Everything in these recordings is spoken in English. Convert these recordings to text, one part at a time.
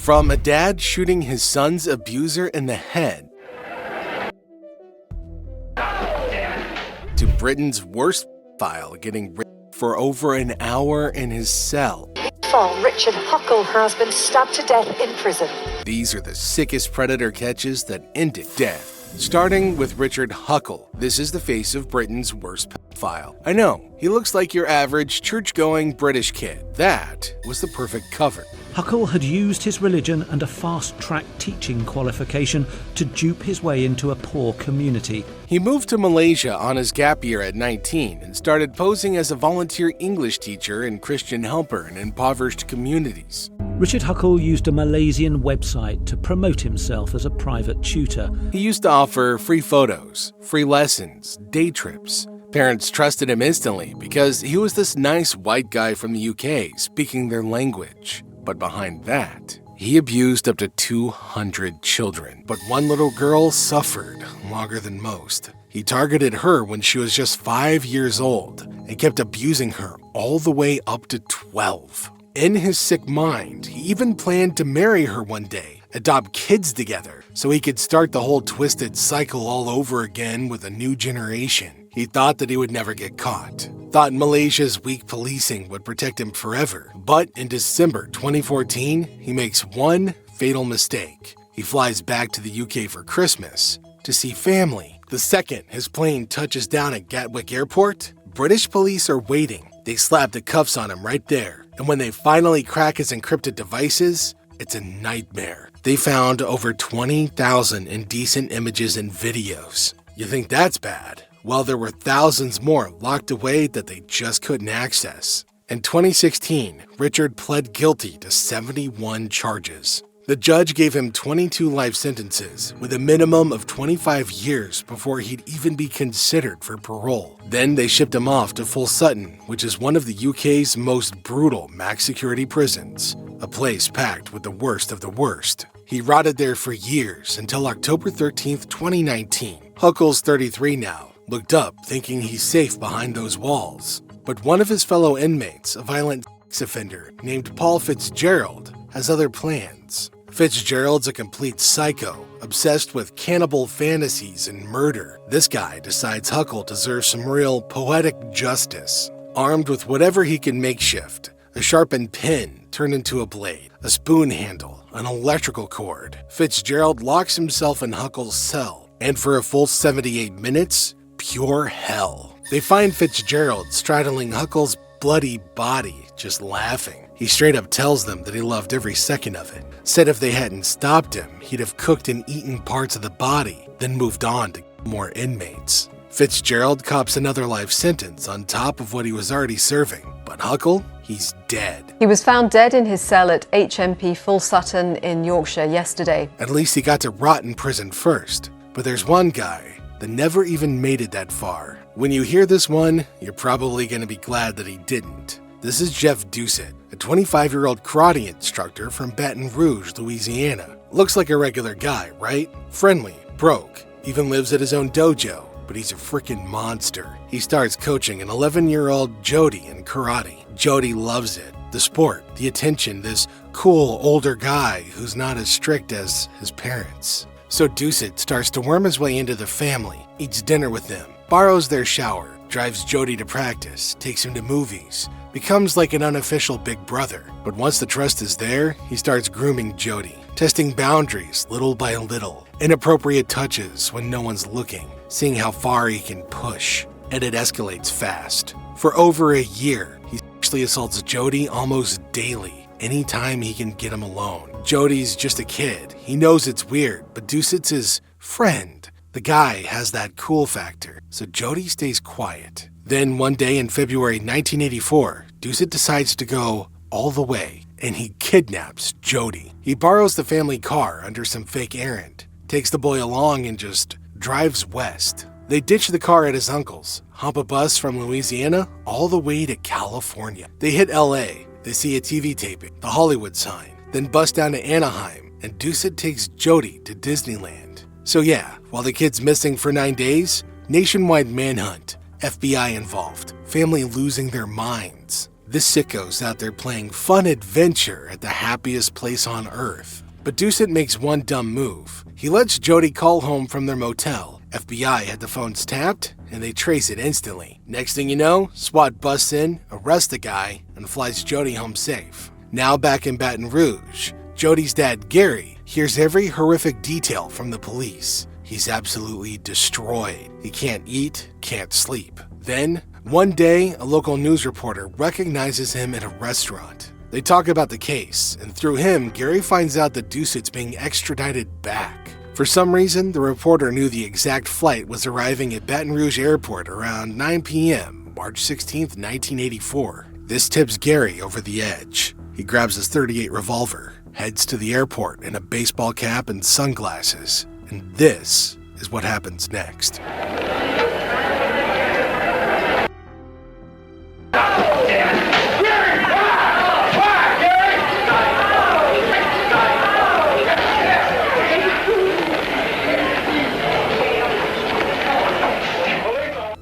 From a dad shooting his son's abuser in the head to Britain's worst file getting raped for over an hour in his cell. Richard Huckle has been stabbed to death in prison. These are the sickest predator catches that ended death. Starting with Richard Huckle, this is the face of Britain's worst pedophile. I know, he looks like your average church-going British kid. That was the perfect cover. Huckle had used his religion and a fast-track teaching qualification to dupe his way into a poor community. He moved to Malaysia on his gap year at 19 and started posing as a volunteer English teacher and Christian helper in impoverished communities. Richard Huckle used a Malaysian website to promote himself as a private tutor. He used to offer free photos, free lessons, day trips. Parents trusted him instantly because he was this nice white guy from the UK speaking their language. But behind that, he abused up to 200 children. But one little girl suffered longer than most. He targeted her when she was just 5 years old and kept abusing her all the way up to 12. In his sick mind, he even planned to marry her one day, adopt kids together, so he could start the whole twisted cycle all over again with a new generation. He thought that he would never get caught. Thought Malaysia's weak policing would protect him forever. But in December 2014, he makes one fatal mistake. He flies back to the UK for Christmas to see family. The second his plane touches down at Gatwick Airport, British police are waiting. They slap the cuffs on him right there. And when they finally crack his encrypted devices, it's a nightmare. They found over 20,000 indecent images and videos. You think that's bad? Well, there were thousands more locked away that they just couldn't access. In 2016, Richard pled guilty to 71 charges. The judge gave him 22 life sentences, with a minimum of 25 years before he'd even be considered for parole. Then they shipped him off to Full Sutton, which is one of the UK's most brutal max security prisons, a place packed with the worst of the worst. He rotted there for years until October 13th, 2019. Huckle's 33 now, looked up thinking he's safe behind those walls. But one of his fellow inmates, a violent sex offender named Paul Fitzgerald, has other plans. Fitzgerald's a complete psycho, obsessed with cannibal fantasies and murder. This guy decides Huckle deserves some real poetic justice. Armed with whatever he can makeshift, a sharpened pin turned into a blade, a spoon handle, an electrical cord, Fitzgerald locks himself in Huckle's cell, and for a full 78 minutes, pure hell. They find Fitzgerald straddling Huckle's bloody body, just laughing. He straight up tells them that he loved every second of it. Said if they hadn't stopped him, he'd have cooked and eaten parts of the body, then moved on to more inmates. Fitzgerald cops another life sentence on top of what he was already serving. But Huckle, he's dead. He was found dead in his cell at HMP Full Sutton in Yorkshire yesterday. At least he got to rot in prison first. But there's one guy that never even made it that far. When you hear this one, you're probably going to be glad that he didn't. This is Jeff Doucet, a 25-year-old karate instructor from Baton Rouge, Louisiana. Looks like a regular guy, right? Friendly, broke, even lives at his own dojo, but he's a freaking monster. He starts coaching an 11-year-old Jody in karate. Jody loves it, the sport, the attention, this cool older guy who's not as strict as his parents. So Doucet starts to worm his way into the family, eats dinner with them, borrows their shower, drives Jody to practice, takes him to movies, becomes like an unofficial big brother. But once the trust is there, he starts grooming Jody, testing boundaries little by little, inappropriate touches when no one's looking, seeing how far he can push, and it escalates fast. For over a year, he sexually assaults Jody almost daily, anytime he can get him alone. Jody's just a kid. He knows it's weird, but Doucet's his friend. The guy has that cool factor, so Jody stays quiet. Then one day in February 1984, Doucet decides to go all the way, and he kidnaps Jody. He borrows the family car under some fake errand, takes the boy along and just drives west. They ditch the car at his uncle's, hop a bus from Louisiana all the way to California. They hit LA, they see a TV taping, the Hollywood sign, then bust down to Anaheim, and Doucet takes Jody to Disneyland. So yeah, while the kid's missing for 9 days, nationwide manhunt, FBI involved, family losing their minds. This sicko's out there playing fun adventure at the happiest place on earth. But Doucet makes one dumb move. He lets Jody call home from their motel. FBI had the phones tapped, and they trace it instantly. Next thing you know, SWAT busts in, arrests the guy, and flies Jody home safe. Now back in Baton Rouge, Jody's dad, Gary, hears every horrific detail from the police. He's absolutely destroyed. He can't eat, can't sleep. Then, one day, a local news reporter recognizes him at a restaurant. They talk about the case, and through him, Gary finds out that Doucet's being extradited back. For some reason, the reporter knew the exact flight was arriving at Baton Rouge Airport around 9 p.m., March 16, 1984. This tips Gary over the edge. He grabs his .38 revolver, heads to the airport in a baseball cap and sunglasses. And this is what happens next.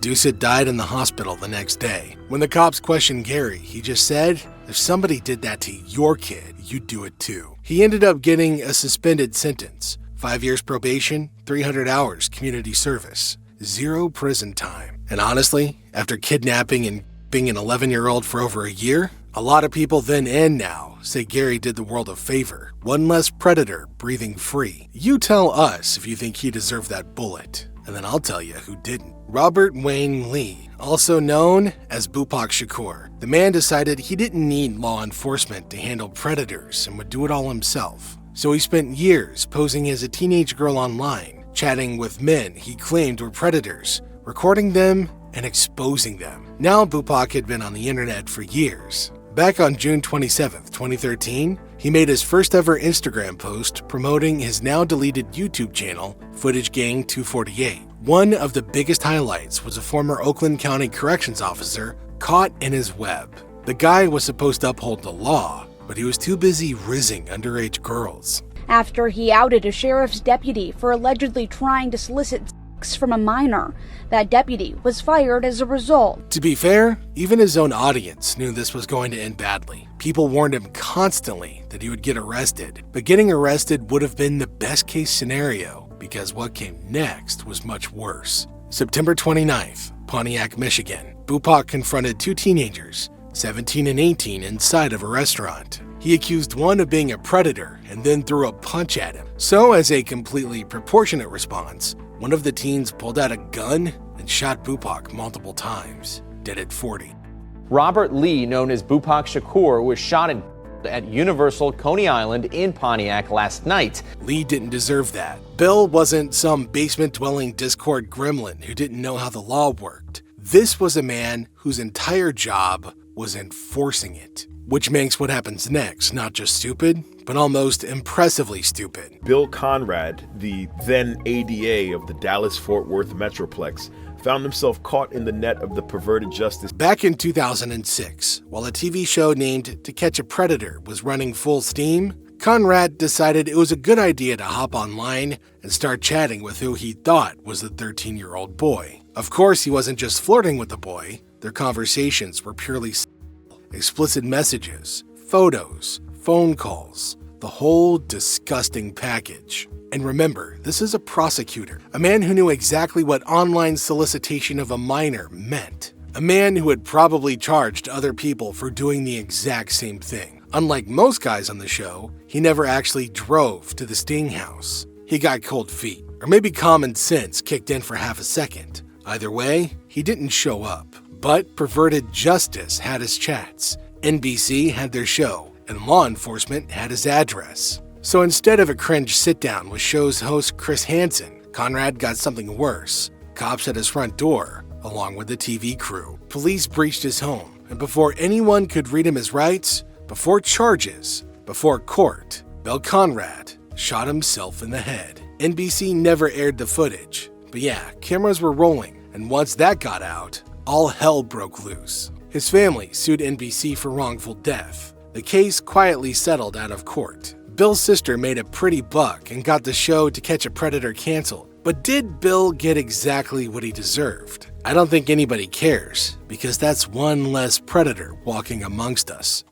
Doucet died in the hospital the next day. When the cops questioned Gary, he just said, "If somebody did that to your kid, you'd do it too." He ended up getting a suspended sentence, 5 years probation, 300 hours community service, 0 prison time. And honestly, after kidnapping and being an 11-year-old for over a year, a lot of people then and now say Gary did the world a favor. One less predator breathing free. You tell us if you think he deserved that bullet, and then I'll tell you who didn't. Robert Wayne Lee, also known as Bupak Shakur. The man decided he didn't need law enforcement to handle predators and would do it all himself. So he spent years posing as a teenage girl online, chatting with men he claimed were predators, recording them and exposing them. Now Bupak had been on the internet for years. Back on June 27, 2013, he made his first ever Instagram post promoting his now deleted YouTube channel, Footage Gang 248. One of the biggest highlights was a former Oakland County corrections officer caught in his web. The guy was supposed to uphold the law, but he was too busy rizzing underage girls. After he outed a sheriff's deputy for allegedly trying to solicit sex from a minor, that deputy was fired as a result. To be fair, even his own audience knew this was going to end badly. People warned him constantly that he would get arrested, but getting arrested would have been the best case scenario because what came next was much worse. September 29th, Pontiac, Michigan. Bupak confronted 2 teenagers, 17 and 18, inside of a restaurant. He accused one of being a predator and then threw a punch at him. So, as a completely proportionate response, one of the teens pulled out a gun and shot Bupak multiple times, dead at 40. Robert Lee, known as Bupak Shakur, was shot at Universal Coney Island in Pontiac last night. Lee didn't deserve that. Bill wasn't some basement-dwelling Discord gremlin who didn't know how the law worked. This was a man whose entire job was enforcing it, which makes what happens next not just stupid, but almost impressively stupid. Bill Conradt, the then ADA of the Dallas-Fort Worth Metroplex, found himself caught in the net of the perverted justice. Back in 2006, while a TV show named To Catch a Predator was running full steam, Conradt decided it was a good idea to hop online and start chatting with who he thought was the 13-year-old boy. Of course, he wasn't just flirting with the boy. Their conversations were purely explicit messages, photos, phone calls, the whole disgusting package. And remember, this is a prosecutor, a man who knew exactly what online solicitation of a minor meant. A man who had probably charged other people for doing the exact same thing. Unlike most guys on the show, he never actually drove to the sting house. He got cold feet, or maybe common sense kicked in for half a second. Either way, he didn't show up. But perverted justice had his chats, NBC had their show, and law enforcement had his address. So instead of a cringe sit-down with show's host Chris Hansen, Conradt got something worse. Cops at his front door, along with the TV crew. Police breached his home, and before anyone could read him his rights, before charges, before court, Bill Conradt shot himself in the head. NBC never aired the footage, but yeah, cameras were rolling, and once that got out, all hell broke loose. His family sued NBC for wrongful death. The case quietly settled out of court. Bill's sister made a pretty buck and got the show To Catch a Predator canceled, But did Bill get exactly what he deserved? I don't think anybody cares, because that's one less predator walking amongst us.